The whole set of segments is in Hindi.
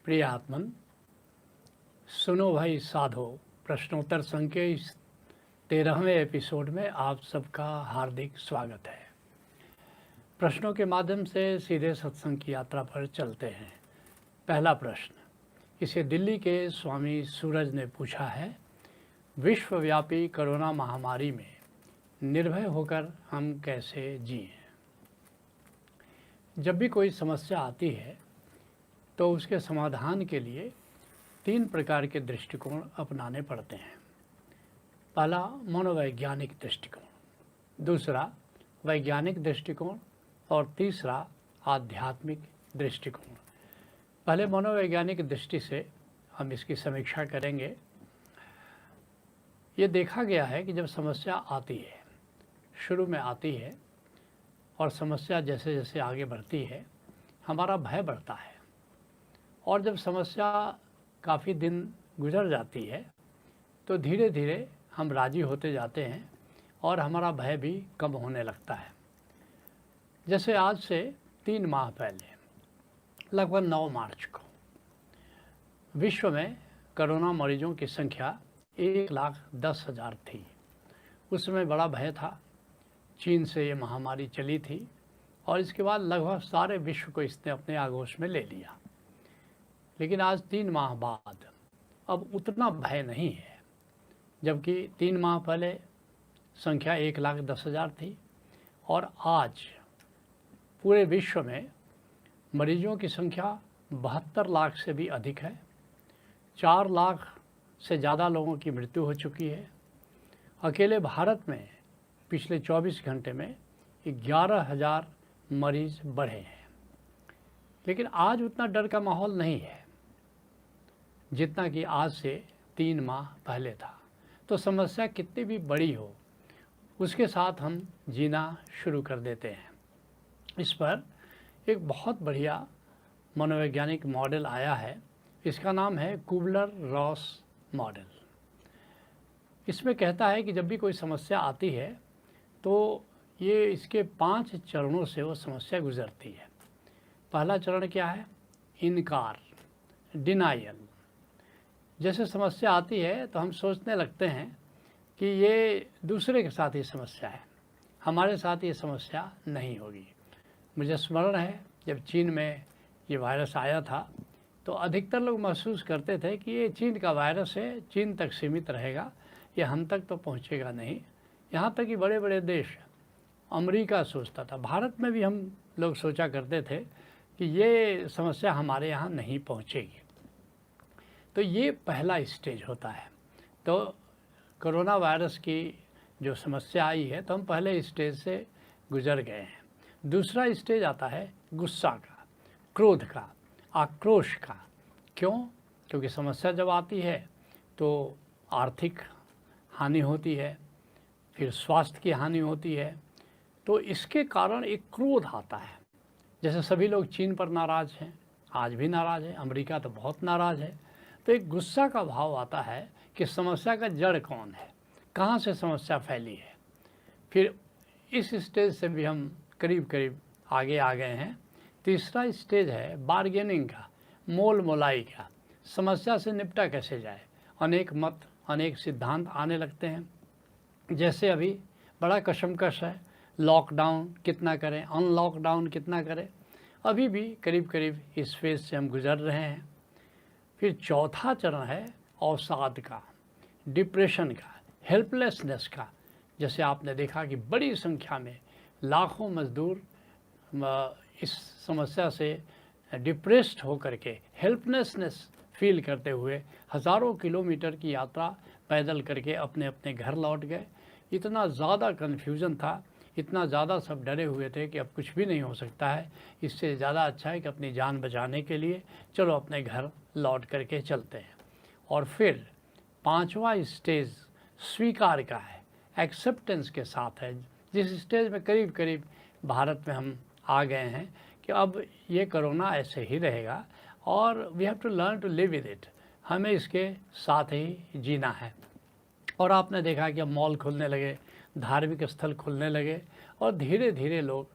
प्रिय आत्मन, सुनो भाई साधो प्रश्नोत्तर संघ के इस 13वें एपिसोड में आप सबका हार्दिक स्वागत है। प्रश्नों के माध्यम से सीधे सत्संग की यात्रा पर चलते हैं। पहला प्रश्न, इसे दिल्ली के स्वामी सूरज ने पूछा है। विश्वव्यापी कोरोना महामारी में निर्भय होकर हम कैसे जिएं? जब भी कोई समस्या आती है तो उसके समाधान के लिए 3 प्रकार के दृष्टिकोण अपनाने पड़ते हैं। पहला मनोवैज्ञानिक दृष्टिकोण, दूसरा वैज्ञानिक दृष्टिकोण और तीसरा आध्यात्मिक दृष्टिकोण। पहले मनोवैज्ञानिक दृष्टि से हम इसकी समीक्षा करेंगे। ये देखा गया है कि जब समस्या आती है, शुरू में आती है और समस्या जैसे जैसे आगे बढ़ती है, हमारा भय बढ़ता है और जब समस्या काफ़ी दिन गुजर जाती है तो धीरे धीरे हम राज़ी होते जाते हैं और हमारा भय भी कम होने लगता है। जैसे आज से 3 माह पहले लगभग 9 मार्च को विश्व में कोरोना मरीजों की संख्या 1,10,000 थी। उस समय बड़ा भय था। चीन से ये महामारी चली थी और इसके बाद लगभग सारे विश्व को इसने अपने आगोश में ले लिया। लेकिन आज 3 माह बाद अब उतना भय नहीं है, जबकि 3 माह पहले संख्या 1,10,000 थी और आज पूरे विश्व में मरीजों की संख्या 72 लाख से भी अधिक है। 4 लाख से ज़्यादा लोगों की मृत्यु हो चुकी है। अकेले भारत में पिछले 24 घंटे में 11,000 मरीज बढ़े हैं। लेकिन आज उतना डर का माहौल नहीं है जितना कि आज से 3 माह पहले था। तो समस्या कितनी भी बड़ी हो, उसके साथ हम जीना शुरू कर देते हैं। इस पर एक बहुत बढ़िया मनोवैज्ञानिक मॉडल आया है। इसका नाम है कुबलर-रॉस मॉडल। इसमें कहता है कि जब भी कोई समस्या आती है तो ये इसके 5 चरणों से वो समस्या गुजरती है। पहला चरण क्या है? इनकार, डिनायल। जैसे समस्या आती है तो हम सोचने लगते हैं कि ये दूसरे के साथ ही समस्या है, हमारे साथ ये समस्या नहीं होगी। मुझे स्मरण है जब चीन में ये वायरस आया था तो अधिकतर लोग महसूस करते थे कि ये चीन का वायरस है, चीन तक सीमित रहेगा, ये हम तक तो पहुँचेगा नहीं। यहाँ तक कि बड़े बड़े देश, अमेरिका सोचता था, भारत में भी हम लोग सोचा करते थे कि ये समस्या हमारे यहाँ नहीं पहुँचेगी। तो ये पहला स्टेज होता है। तो कोरोना वायरस की जो समस्या आई है तो हम पहले स्टेज से गुजर गए हैं। दूसरा स्टेज आता है गुस्सा का, क्रोध का, आक्रोश का। क्यों? क्योंकि समस्या जब आती है तो आर्थिक हानि होती है, फिर स्वास्थ्य की हानि होती है। तो इसके कारण एक क्रोध आता है। जैसे सभी लोग चीन पर नाराज़ हैं, आज भी नाराज़ है, अमेरिका तो बहुत नाराज़ है। तो एक गुस्सा का भाव आता है कि समस्या का जड़ कौन है, कहाँ से समस्या फैली है। फिर इस स्टेज से भी हम करीब करीब आगे आ गए हैं। तीसरा स्टेज है बार्गेनिंग का, मोल मोलाई का। समस्या से निपटा कैसे जाए। अनेक मत, अनेक सिद्धांत आने लगते हैं। जैसे अभी बड़ा कशमकश है, लॉकडाउन कितना करें, अनलॉकडाउन कितना करें। अभी भी करीब करीब इस फेज से हम गुजर रहे हैं। फिर चौथा चरण है अवसाद का, डिप्रेशन का, हेल्पलेसनेस का। जैसे आपने देखा कि बड़ी संख्या में लाखों मजदूर इस समस्या से डिप्रेस्ड होकर के हेल्पलेसनेस फील करते हुए हज़ारों किलोमीटर की यात्रा पैदल करके अपने अपने घर लौट गए। इतना ज़्यादा कन्फ्यूज़न था, इतना ज़्यादा सब डरे हुए थे कि अब कुछ भी नहीं हो सकता है। इससे ज़्यादा अच्छा है कि अपनी जान बचाने के लिए चलो अपने घर लौट करके चलते हैं। और फिर 5वां स्टेज स्वीकार का है, एक्सेप्टेंस के साथ है, जिस स्टेज में करीब करीब भारत में हम आ गए हैं कि अब ये कोरोना ऐसे ही रहेगा और we have to learn to live with it. हमें इसके साथ ही जीना है। और आपने देखा कि अब मॉल खुलने लगे, धार्मिक स्थल खुलने लगे और धीरे धीरे लोग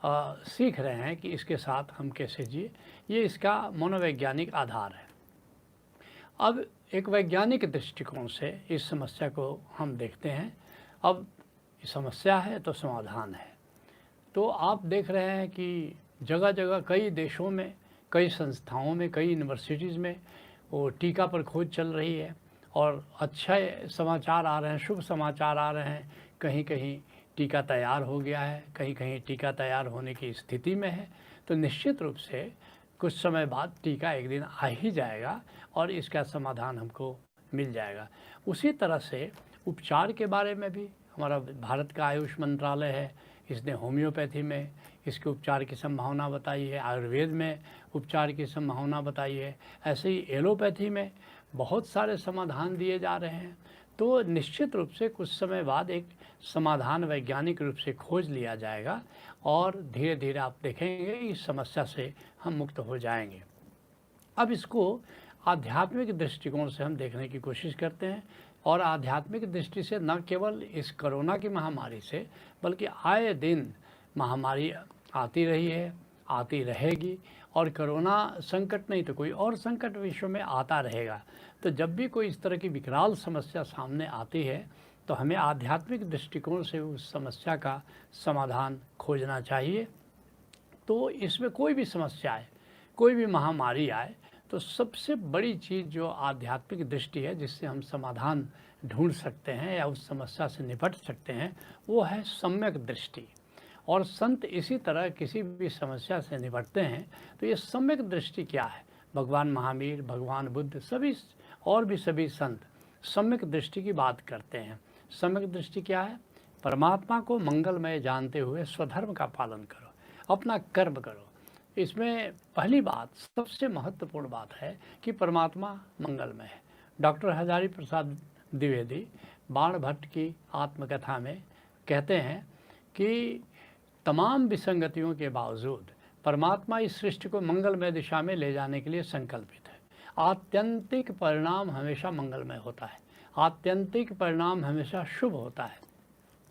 सीख रहे हैं कि इसके साथ हम कैसे जिए। ये इसका मनोवैज्ञानिक आधार है। अब एक वैज्ञानिक दृष्टिकोण से इस समस्या को हम देखते हैं। अब समस्या है तो समाधान है। तो आप देख रहे हैं कि जगह जगह कई देशों में, कई संस्थाओं में, कई यूनिवर्सिटीज़ में वो टीका पर खोज चल रही है और अच्छे समाचार आ रहे हैं, शुभ समाचार आ रहे हैं। कहीं कहीं टीका तैयार हो गया है, कहीं कहीं टीका तैयार होने की स्थिति में है। तो निश्चित रूप से कुछ समय बाद टीका एक दिन आ ही जाएगा और इसका समाधान हमको मिल जाएगा। उसी तरह से उपचार के बारे में भी हमारा भारत का आयुष मंत्रालय है, इसने होम्योपैथी में इसके उपचार की संभावना बताई है, आयुर्वेद में उपचार की संभावना बताई है, ऐसे ही एलोपैथी में बहुत सारे समाधान दिए जा रहे हैं। तो निश्चित रूप से कुछ समय बाद एक समाधान वैज्ञानिक रूप से खोज लिया जाएगा और धीरे धीरे आप देखेंगे इस समस्या से हम मुक्त हो जाएंगे। अब इसको आध्यात्मिक दृष्टिकोण से हम देखने की कोशिश करते हैं और आध्यात्मिक दृष्टि से न केवल इस कोरोना की महामारी से, बल्कि आए दिन महामारी आती रही है, आती रहेगी और कोरोना संकट नहीं तो कोई और संकट विश्व में आता रहेगा। तो जब भी कोई इस तरह की विकराल समस्या सामने आती है तो हमें आध्यात्मिक दृष्टिकोण से उस समस्या का समाधान खोजना चाहिए। तो इसमें कोई भी समस्या आए, कोई भी महामारी आए, तो सबसे बड़ी चीज़ जो आध्यात्मिक दृष्टि है जिससे हम समाधान ढूंढ सकते हैं या उस समस्या से निपट सकते हैं, वो है सम्यक दृष्टि। और संत इसी तरह किसी भी समस्या से निपटते हैं। तो ये सम्यक दृष्टि क्या है? भगवान महावीर, भगवान बुद्ध, सभी और भी सभी संत सम्यक दृष्टि की बात करते हैं। सम्यक दृष्टि क्या है? परमात्मा को मंगलमय जानते हुए स्वधर्म का पालन करो, अपना कर्म करो। इसमें पहली बात, सबसे महत्वपूर्ण बात है कि परमात्मा मंगलमय है। डॉक्टर हजारी प्रसाद द्विवेदी बाण भट्ट की आत्मकथा में कहते हैं कि तमाम विसंगतियों के बावजूद परमात्मा इस सृष्टि को मंगलमय दिशा में ले जाने के लिए संकल्पित है। आत्यंतिक परिणाम हमेशा मंगलमय होता है, आत्यंतिक परिणाम हमेशा शुभ होता है।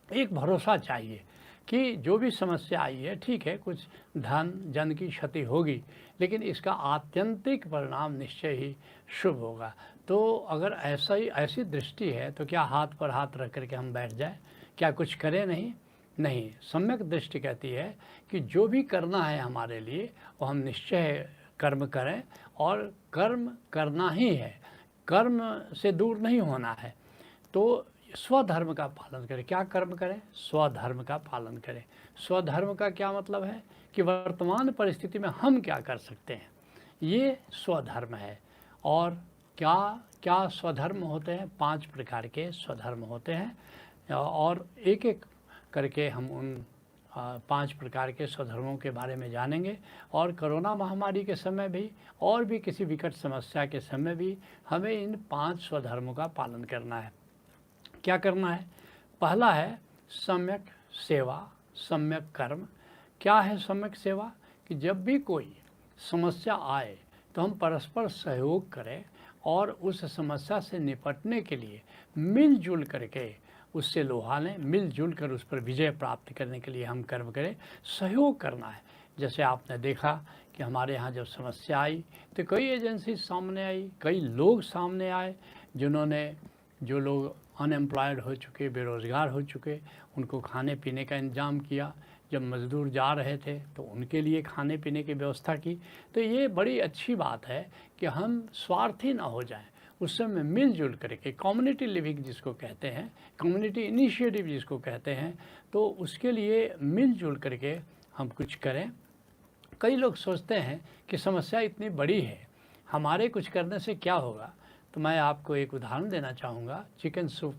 एक भरोसा चाहिए कि जो भी समस्या आई है, ठीक है, कुछ धन जन की क्षति होगी, लेकिन इसका आत्यंतिक परिणाम निश्चय ही शुभ होगा। तो अगर ऐसी दृष्टि है तो क्या हाथ पर हाथ रख करके हम बैठ जाए? क्या कुछ करें नहीं? नहीं, सम्यक दृष्टि कहती है कि जो भी करना है हमारे लिए वो हम निश्चय कर्म करें और कर्म करना ही है, कर्म से दूर नहीं होना है। तो स्वधर्म का पालन करें। क्या कर्म करें? स्वधर्म का पालन करें। स्वधर्म का क्या मतलब है कि वर्तमान परिस्थिति में हम क्या कर सकते हैं, ये स्वधर्म है। और क्या क्या स्वधर्म होते हैं? 5 प्रकार के स्वधर्म होते हैं और एक एक करके हम उन 5 प्रकार के स्वधर्मों के बारे में जानेंगे। और कोरोना महामारी के समय भी और भी किसी विकट समस्या के समय भी हमें इन 5 स्वधर्मों का पालन करना है। क्या करना है? पहला है सम्यक सेवा, सम्यक कर्म। क्या है सम्यक सेवा? कि जब भी कोई समस्या आए तो हम परस्पर सहयोग करें और उस समस्या से निपटने के लिए मिलजुल करके उससे लोहा लें, मिलजुल कर उस पर विजय प्राप्त करने के लिए हम कर्म करें। सहयोग करना है। जैसे आपने देखा कि हमारे यहाँ जब समस्या आई तो कई एजेंसी सामने आई, कई लोग सामने आए जो लोग अनएम्प्लॉयड हो चुके, बेरोज़गार हो चुके, उनको खाने पीने का इंतज़ाम किया। जब मज़दूर जा रहे थे तो उनके लिए खाने पीने की व्यवस्था की। तो ये बड़ी अच्छी बात है कि हम स्वार्थी ना हो जाएं, उस समय मिलजुल करके कम्युनिटी लिविंग जिसको कहते हैं, कम्युनिटी इनिशिएटिव जिसको कहते हैं, तो उसके लिए मिलजुल करके हम कुछ करें। कई लोग सोचते हैं कि समस्या इतनी बड़ी है, हमारे कुछ करने से क्या होगा। तो मैं आपको एक उदाहरण देना चाहूँगा। Chicken soup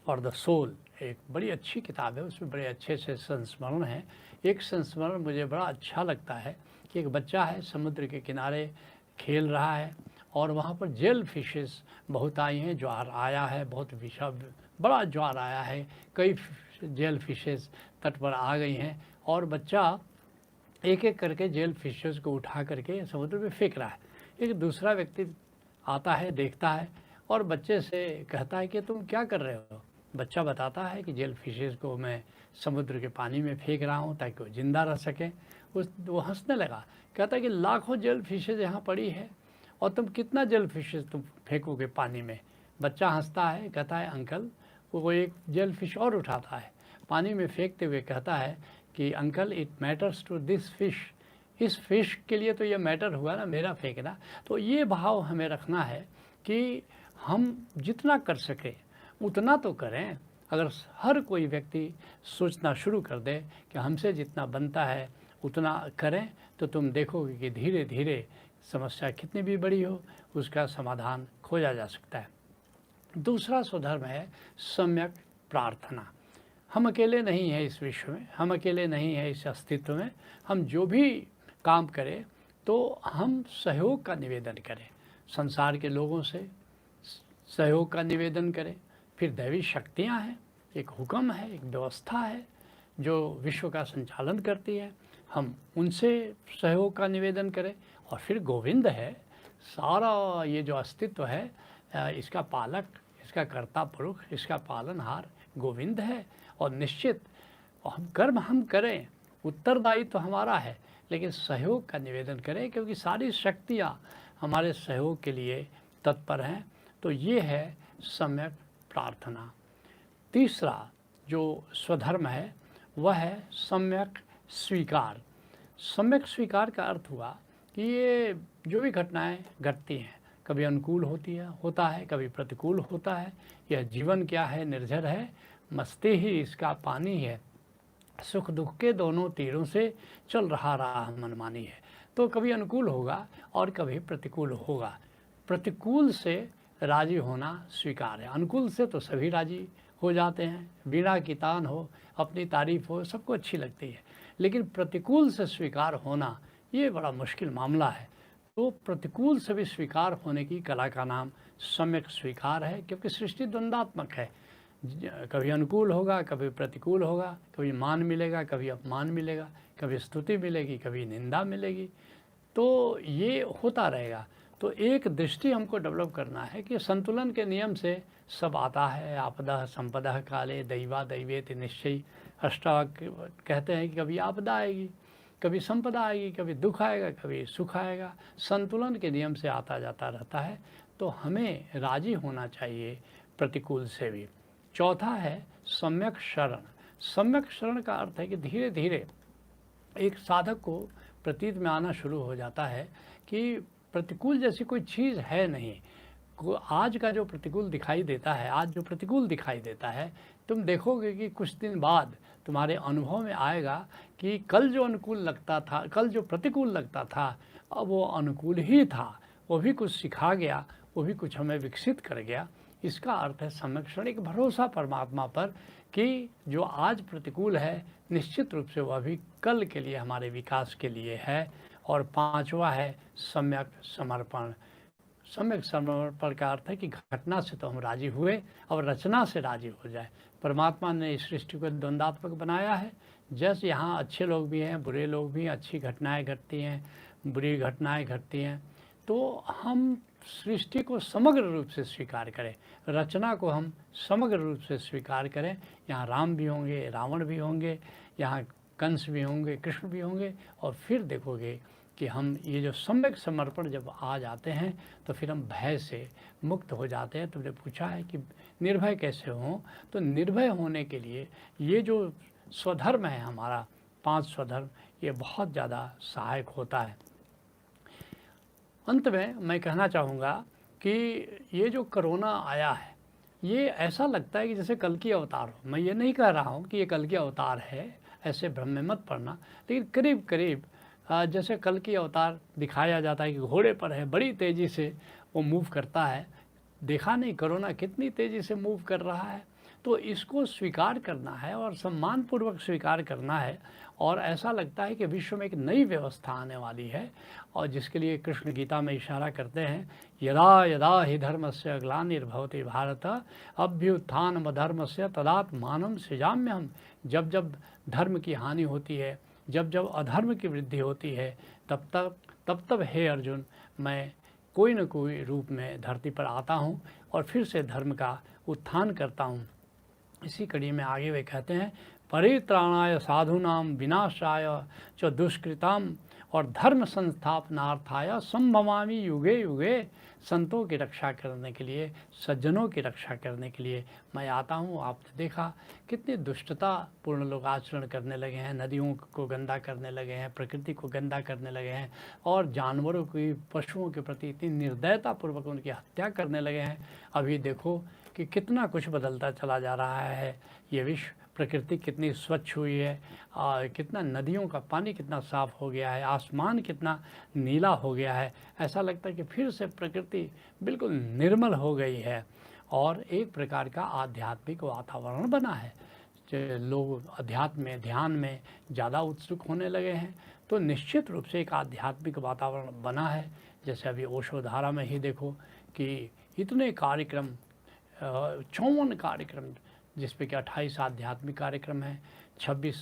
for the soul एक बड़ी अच्छी किताब है, उसमें बड़े अच्छे से संस्मरण हैं। एक संस्मरण मुझे बड़ा अच्छा लगता है कि एक बच्चा है, समुद्र के किनारे खेल रहा है और वहाँ पर जेल फिशेस बहुत आई हैं, ज्वार आया है, बहुत बड़ा ज्वार आया है, कई जेल फिशेस तट पर आ गई हैं और बच्चा एक एक करके जेल फिशेस को उठा करके समुद्र में फेंक रहा है। एक दूसरा व्यक्ति आता है, देखता है और बच्चे से कहता है कि तुम क्या कर रहे हो? बच्चा बताता है कि जेल फिशेस को मैं समुद्र के पानी में फेंक रहा हूँ ताकि वो ज़िंदा रह सके। वो हंसने लगा, कहता है कि लाखों जेल फिशेज यहाँ पड़ी है और तुम कितना जेल फिशेज तुम फेंकोगे पानी में। बच्चा हंसता है, कहता है अंकल, वो एक जेल फिश और उठाता है, पानी में फेंकते हुए कहता है कि uncle it matters to this fish, इस फिश के लिए तो ये मैटर हुआ ना मेरा फेंकना। तो ये भाव हमें रखना है कि हम जितना कर सके उतना तो करें। अगर हर कोई व्यक्ति सोचना शुरू कर दे कि हमसे जितना बनता है उतना करें, तो तुम देखोगे कि धीरे धीरे समस्या कितनी भी बड़ी हो उसका समाधान खोजा जा सकता है। दूसरा स्वधर्म है सम्यक प्रार्थना। हम अकेले नहीं हैं इस विश्व में, हम अकेले नहीं हैं इस अस्तित्व में। हम जो भी काम करें तो हम सहयोग का निवेदन करें, संसार के लोगों से सहयोग का निवेदन करें। फिर दैवी शक्तियाँ हैं, एक हुक्म है, एक व्यवस्था है जो विश्व का संचालन करती है, हम उनसे सहयोग का निवेदन करें। और फिर गोविंद है, सारा ये जो अस्तित्व है इसका पालक, इसका कर्ता पुरुष, इसका पालनहार गोविंद है। और निश्चित हम कर्म हम करें, उत्तरदायित्व तो हमारा है, लेकिन सहयोग का निवेदन करें क्योंकि सारी शक्तियाँ हमारे सहयोग के लिए तत्पर हैं। तो ये है सम्यक प्रार्थना। तीसरा जो स्वधर्म है वह है सम्यक स्वीकार। सम्यक स्वीकार का अर्थ हुआ कि ये जो भी घटनाएं घटती हैं, कभी अनुकूल होता है, कभी प्रतिकूल होता है। यह जीवन क्या है, निर्झर है, मस्ती ही इसका पानी है, सुख दुख के दोनों तीरों से चल रहा राह मनमानी है। तो कभी अनुकूल होगा और कभी प्रतिकूल होगा। प्रतिकूल से राजी होना स्वीकार है, अनुकूल से तो सभी राजी हो जाते हैं, वीणा की तान हो, अपनी तारीफ हो, सबको अच्छी लगती है। लेकिन प्रतिकूल से स्वीकार होना ये बड़ा मुश्किल मामला है। तो प्रतिकूल से भी स्वीकार होने की कला का नाम सम्यक स्वीकार है, क्योंकि सृष्टि द्वंदात्मक है। कभी अनुकूल होगा, कभी प्रतिकूल होगा, कभी मान मिलेगा, कभी अपमान मिलेगा, कभी स्तुति मिलेगी, कभी निंदा मिलेगी। तो ये होता रहेगा। तो एक दृष्टि हमको डेवलप करना है कि संतुलन के नियम से सब आता है। आपदा संपदा काले दैवा दैवेति निश्चय, अष्टावक्र कहते हैं कि कभी आपदा आएगी, कभी संपदा आएगी, कभी दुख आएगा, कभी सुख आएगा। संतुलन के नियम से आता जाता रहता है। तो हमें राजी होना चाहिए प्रतिकूल से भी। चौथा है सम्यक शरण। सम्यक शरण का अर्थ है कि धीरे धीरे एक साधक को प्रतीत में आना शुरू हो जाता है कि प्रतिकूल जैसी कोई चीज़ है नहीं। आज का जो प्रतिकूल दिखाई देता है, आज जो प्रतिकूल दिखाई देता है, तुम देखोगे कि कुछ दिन बाद तुम्हारे अनुभव में आएगा कि कल जो अनुकूल लगता था, कल जो प्रतिकूल लगता था, अब वो अनुकूल ही था। वो भी कुछ सिखा गया, वो भी कुछ हमें विकसित कर गया। इसका अर्थ है सम्यक शरण, एक भरोसा परमात्मा पर कि जो आज प्रतिकूल है निश्चित रूप से वह भी कल के लिए, हमारे विकास के लिए है। और पांचवा है सम्यक समर्पण। सम्यक समर्पण का अर्थ है कि घटना से तो हम राजी हुए, अब रचना से राजी हो जाए। परमात्मा ने इस सृष्टि को द्वंदात्मक बनाया है। जैसे यहाँ अच्छे लोग भी हैं, बुरे लोग भी, अच्छी घटनाएं घटती हैं, बुरी घटनाएं घटती हैं। तो हम सृष्टि को समग्र रूप से स्वीकार करें, रचना को हम समग्र रूप से स्वीकार करें। यहाँ राम भी होंगे, रावण भी होंगे, यहाँ कंस भी होंगे, कृष्ण भी होंगे। और फिर देखोगे कि हम ये जो सम्यक समर्पण जब आ जाते हैं तो फिर हम भय से मुक्त हो जाते हैं। तुमने पूछा है कि निर्भय कैसे हों, तो निर्भय होने के लिए ये जो स्वधर्म है हमारा, 5 स्वधर्म, ये बहुत ज़्यादा सहायक होता है। अंत में मैं कहना चाहूँगा कि ये जो कोरोना आया है, ये ऐसा लगता है कि जैसे कल की अवतार हो। मैं ये नहीं कह रहा हूँ कि ये कल की अवतार है, ऐसे भ्रम में मत पड़ना, लेकिन करीब करीब जैसे कल की अवतार दिखाया जाता है कि घोड़े पर है, बड़ी तेज़ी से वो मूव करता है। देखा नहीं कोरोना कितनी तेज़ी से मूव कर रहा है। तो इसको स्वीकार करना है और सम्मानपूर्वक स्वीकार करना है। और ऐसा लगता है कि विश्व में एक नई व्यवस्था आने वाली है, और जिसके लिए कृष्ण गीता में इशारा करते हैं, यदा यदा हि धर्मस्य ग्लानिर्भवति भारत अभ्युत्थानमधर्मस्य तदात्मानं सृजाम्यहम्। जब जब धर्म की हानि होती है, जब जब अधर्म की वृद्धि होती है, तब हे अर्जुन, मैं कोई न कोई रूप में धरती पर आता हूँ और फिर से धर्म का उत्थान करता हूँ। इसी कड़ी में आगे वे कहते हैं, परित्राणाय साधूनां विनाशाय च दुष्कृताम और धर्म संस्थापनार्थाय संभवामि युगे युगे। संतों की रक्षा करने के लिए, सज्जनों की रक्षा करने के लिए मैं आता हूँ। आपने देखा कितनी दुष्टतापूर्ण लोग आचरण करने लगे हैं, नदियों को गंदा करने लगे हैं, प्रकृति को गंदा करने लगे हैं और जानवरों की, पशुओं के प्रति इतनी निर्दयतापूर्वक उनकी हत्या करने लगे हैं। अभी देखो कि कितना कुछ बदलता चला जा रहा है। ये विश्व, प्रकृति कितनी स्वच्छ हुई है, कितना नदियों का पानी कितना साफ़ हो गया है, आसमान कितना नीला हो गया है। ऐसा लगता है कि फिर से प्रकृति बिल्कुल निर्मल हो गई है और एक प्रकार का आध्यात्मिक वातावरण बना है। लोग अध्यात्म में, ध्यान में ज़्यादा उत्सुक होने लगे हैं, तो निश्चित रूप से एक आध्यात्मिक वातावरण बना है। जैसे अभी ओशोधारा में ही देखो कि इतने कार्यक्रम, 54 कार्यक्रम, जिसपे कि 28 आध्यात्मिक कार्यक्रम हैं, 26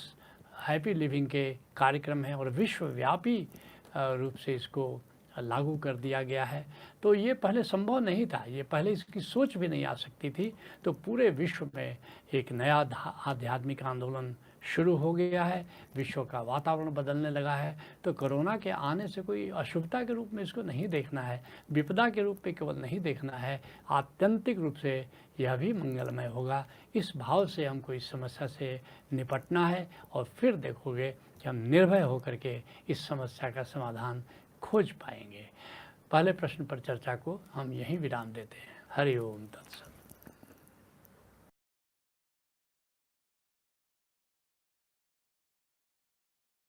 हैप्पी लिविंग के कार्यक्रम हैं और विश्वव्यापी रूप से इसको लागू कर दिया गया है। तो ये पहले संभव नहीं था, ये पहले इसकी सोच भी नहीं आ सकती थी। तो पूरे विश्व में एक नया आध्यात्मिक आंदोलन शुरू हो गया है, विश्व का वातावरण बदलने लगा है। तो कोरोना के आने से कोई अशुभता के रूप में इसको नहीं देखना है, विपदा के रूप में केवल नहीं देखना है, आत्यंतिक रूप से यह भी मंगलमय होगा। इस भाव से हमको इस समस्या से निपटना है और फिर देखोगे कि हम निर्भय होकर के इस समस्या का समाधान खोज पाएंगे। पहले प्रश्न पर चर्चा को हम यहीं विराम देते हैं। हरि ओम तत्सत।